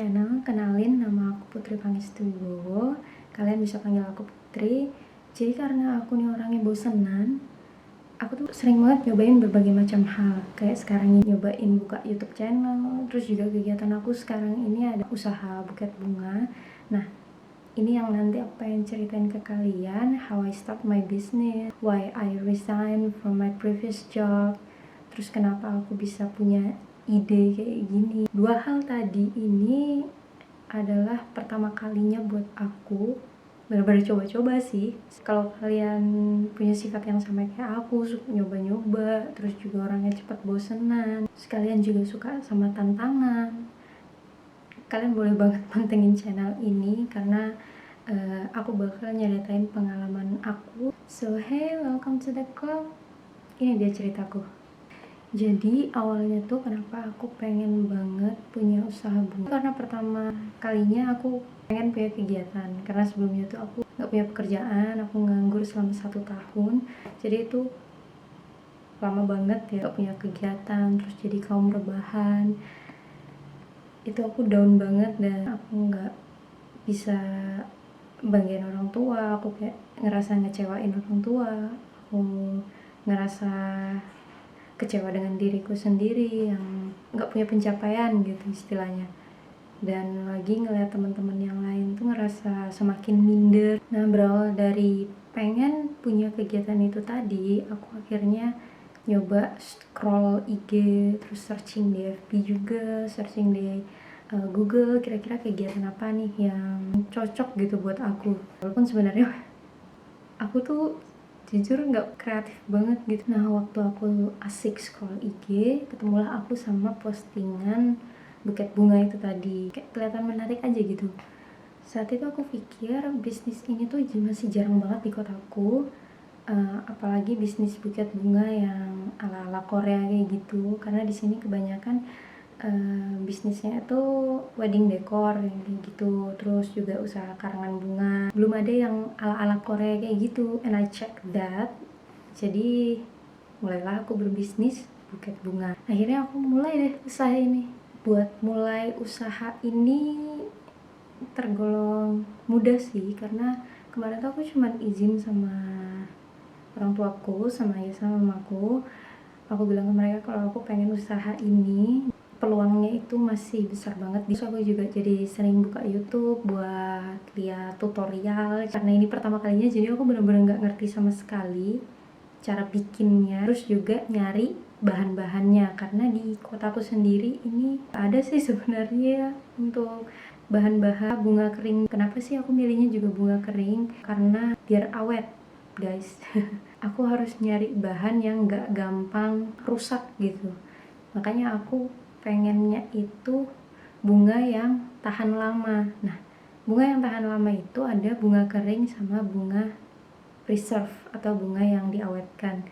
channel. Kenalin, nama aku Putri Pangestu Wibowo. Kalian bisa panggil aku Putri. Jadi karena aku nih orangnya bosenan, aku tuh sering banget nyobain berbagai macam hal. Kayak sekarang ini nyobain buka YouTube channel. Terus juga kegiatan aku sekarang ini ada usaha buket bunga. Nah, ini yang nanti aku pengen ceritain ke kalian, how I start my business, why I resign from my previous job, terus kenapa aku bisa punya ide kayak gini. Dua hal tadi ini adalah pertama kalinya buat aku benar-benar coba-coba sih. Kalau kalian punya sifat yang sama kayak aku, suka nyoba-nyoba, terus juga orangnya cepat bosenan, terus kalian juga suka sama tantangan, kalian boleh banget pantengin channel ini karena aku bakal nyeritain pengalaman aku. So hey, welcome to the club. Ini dia ceritaku. Jadi awalnya tuh kenapa aku pengen banget punya usaha bunga, karena pertama kalinya aku pengen punya kegiatan. Karena sebelumnya tuh aku gak punya pekerjaan, aku nganggur selama 1 tahun. Jadi itu lama banget ya gak punya kegiatan, terus jadi kaum rebahan. Itu aku down banget dan aku gak bisa banggain orang tua. Aku kayak ngerasa ngecewain orang tua, aku ngerasa kecewa dengan diriku sendiri yang nggak punya pencapaian gitu istilahnya. Dan lagi ngeliat teman-teman yang lain tuh ngerasa semakin minder. Nah, berawal dari pengen punya kegiatan itu tadi, aku akhirnya nyoba scroll IG, terus searching di FB juga, searching di Google, kira-kira kegiatan apa nih yang cocok gitu buat aku. Walaupun sebenarnya aku tuh jujur nggak kreatif banget gitu. Nah, waktu aku asik scroll IG, ketemulah aku sama postingan buket bunga itu tadi. Kayak kelihatan menarik aja gitu. Saat itu aku pikir bisnis ini tuh masih jarang banget di kotaku. Apalagi bisnis buket bunga yang ala-ala Korea kayak gitu. Karena di sini kebanyakan bisnisnya itu wedding decor yang kayak gitu, terus juga usaha karangan bunga. Belum ada yang ala-ala Korea kayak gitu, and I check that. Jadi mulailah aku berbisnis buket bunga. Akhirnya aku mulai deh usaha ini. Buat mulai usaha ini tergolong mudah sih, karena kemarin tuh aku cuman izin sama orang tuaku, sama ayah sama mamaku. Aku bilang ke mereka kalau aku pengen usaha ini, peluangnya itu masih besar banget. Terus aku juga jadi sering buka YouTube buat lihat tutorial. Karena ini pertama kalinya, jadi aku bener-bener gak ngerti sama sekali cara bikinnya. Terus juga nyari bahan-bahannya, karena di kotaku sendiri ini ada sih sebenarnya untuk bahan-bahan bunga kering. Kenapa sih aku milihnya juga bunga kering? Karena biar awet, guys. Aku harus nyari bahan yang gak gampang rusak gitu. Makanya aku pengennya itu bunga yang tahan lama. Nah, bunga yang tahan lama itu ada bunga kering sama bunga preserve atau bunga yang diawetkan.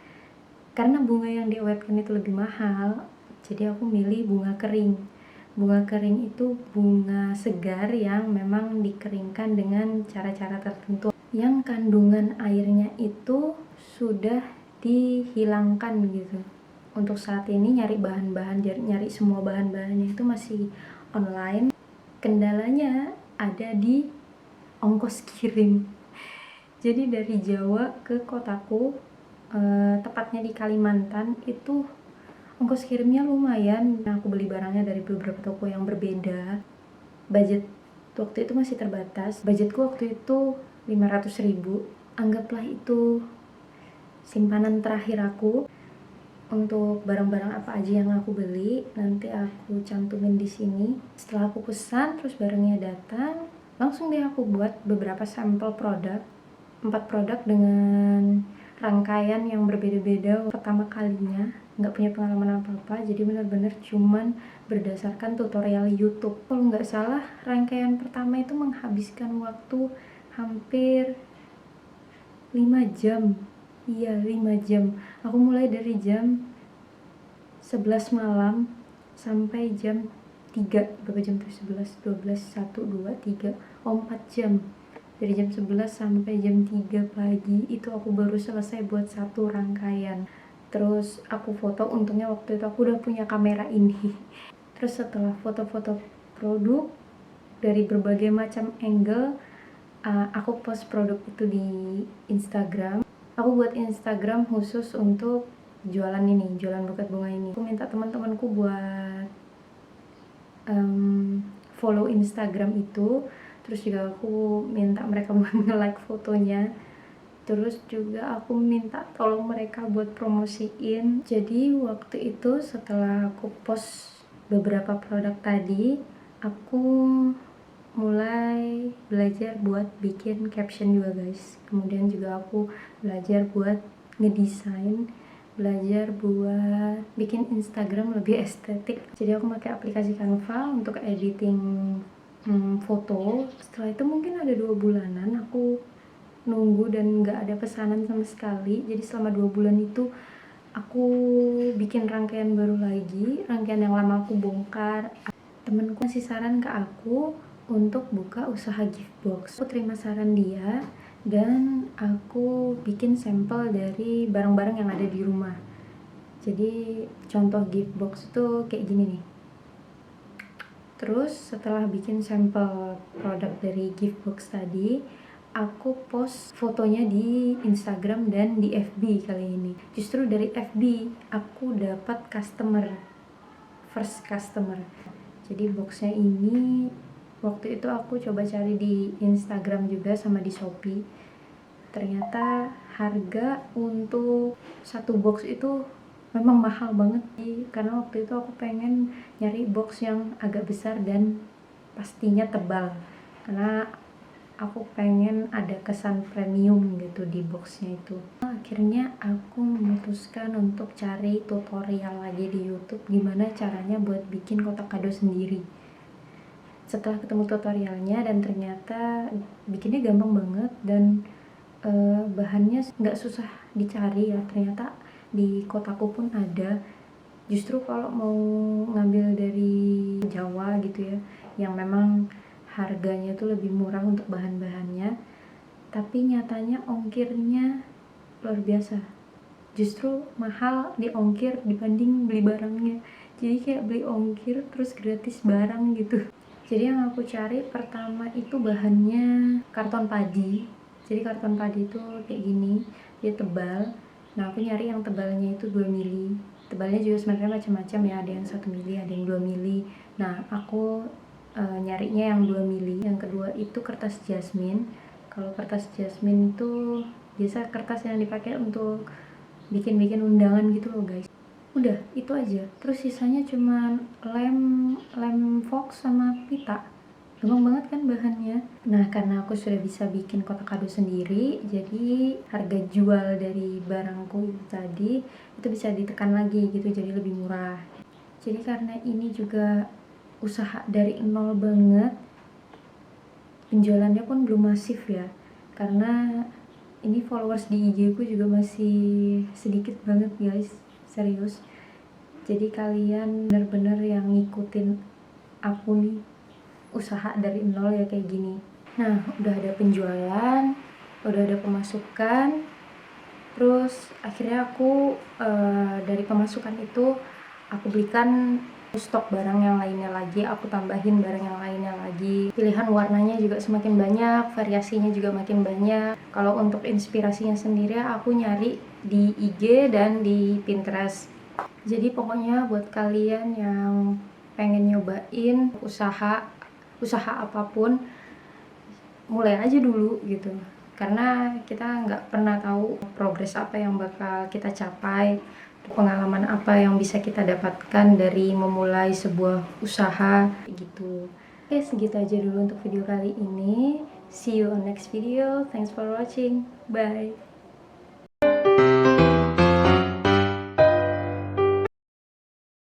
Karena bunga yang diawetkan itu lebih mahal, jadi aku milih bunga kering. Bunga kering itu bunga segar yang memang dikeringkan dengan cara-cara tertentu, yang kandungan airnya itu sudah dihilangkan gitu. Untuk saat ini nyari bahan-bahan, nyari semua bahan-bahannya itu masih online. Kendalanya ada di ongkos kirim. Jadi dari Jawa ke kotaku, tepatnya di Kalimantan, itu ongkos kirimnya lumayan. Aku beli barangnya dari beberapa toko yang berbeda. Budget waktu itu masih terbatas. Budgetku waktu itu 500.000. Anggaplah itu simpanan terakhir aku. Untuk barang-barang apa aja yang aku beli, nanti aku cantumin di sini. Setelah aku pesan, terus barangnya datang, langsung deh aku buat beberapa sampel produk. 4 produk dengan rangkaian yang berbeda-beda. Pertama kalinya, nggak punya pengalaman apa-apa, jadi benar-benar cuman berdasarkan tutorial YouTube. Kalau nggak salah, rangkaian pertama itu menghabiskan waktu hampir 5 jam. Iya, 5 jam. Aku mulai dari jam 11 malam sampai jam 3. Berapa jam tuh? 11, 12, 1, 2, 3. 4 jam. Dari jam 11 sampai jam 3 pagi itu aku baru selesai buat satu rangkaian. Terus aku foto, untungnya waktu itu aku udah punya kamera ini. Terus setelah foto-foto produk, dari berbagai macam angle. Aku post produk itu di Instagram. Aku buat Instagram khusus untuk jualan buket bunga ini. Aku minta teman-temanku buat follow Instagram itu, terus juga aku minta mereka buat nge-like fotonya, terus juga aku minta tolong mereka buat promosiin. Jadi waktu itu setelah aku post beberapa produk tadi, aku mulai belajar buat bikin caption juga guys. Kemudian juga aku belajar buat ngedesain, belajar buat bikin Instagram lebih estetik. Jadi aku pakai aplikasi Canva untuk editing foto. Setelah itu mungkin ada 2 bulanan aku nunggu dan nggak ada pesanan sama sekali. Jadi selama 2 bulan itu aku bikin rangkaian baru lagi, rangkaian yang lama aku bongkar. Temenku ngasih saran ke aku untuk buka usaha gift box. Aku terima saran dia dan aku bikin sampel dari barang-barang yang ada di rumah. Jadi contoh gift box itu kayak gini nih. Terus setelah bikin sampel produk dari gift box tadi, aku post fotonya di Instagram dan di FB kali ini. Justru dari FB aku dapat first customer. Jadi boxnya ini waktu itu aku coba cari di Instagram juga sama di Shopee. Ternyata harga untuk satu box itu memang mahal banget sih, karena waktu itu aku pengen nyari box yang agak besar dan pastinya tebal, karena aku pengen ada kesan premium gitu di boxnya itu. Akhirnya aku memutuskan untuk cari tutorial lagi di YouTube gimana caranya buat bikin kotak kado sendiri. Setelah ketemu tutorialnya dan ternyata bikinnya gampang banget dan bahannya nggak susah dicari ya, ternyata di kotaku pun ada. Justru kalau mau ngambil dari Jawa gitu ya, yang memang harganya tuh lebih murah untuk bahan-bahannya, tapi nyatanya ongkirnya luar biasa. Justru mahal di ongkir dibanding beli barangnya. Jadi kayak beli ongkir terus gratis barang gitu. Jadi yang aku cari pertama itu bahannya karton padi. Jadi karton padi itu kayak gini, dia tebal. Nah aku nyari yang tebalnya itu 2 mili. Tebalnya juga sebenarnya macam-macam ya, ada yang 1 mili, ada yang 2 mili. Nah aku nyarinya yang 2 mili. Yang kedua itu kertas jasmine. Kalau kertas jasmine itu biasa kertas yang dipakai untuk bikin-bikin undangan gitu loh guys. Udah itu aja, terus sisanya cuma lem fox sama pita. Gampang banget kan bahannya. Nah karena aku sudah bisa bikin kotak kado sendiri, jadi harga jual dari barangku itu tadi itu bisa ditekan lagi gitu, jadi lebih murah. Jadi karena ini juga usaha dari nol banget, penjualannya pun belum masif ya, karena ini followers di IG ku juga masih sedikit banget guys, serius. Jadi kalian bener-bener yang ngikutin aku nih, usaha dari nol ya kayak gini. Nah udah ada penjualan, udah ada pemasukan, terus akhirnya aku dari pemasukan itu aku belikan stok barang yang lainnya lagi, aku tambahin barang yang lainnya lagi. Pilihan warnanya juga semakin banyak, variasinya juga makin banyak. Kalau untuk inspirasinya sendiri aku nyari di IG dan di Pinterest. Jadi pokoknya buat kalian yang pengen nyobain usaha apapun, mulai aja dulu gitu. Karena kita nggak pernah tahu progres apa yang bakal kita capai, pengalaman apa yang bisa kita dapatkan dari memulai sebuah usaha gitu. Oke, segitu aja dulu untuk video kali ini. See you on next video. Thanks for watching. Bye.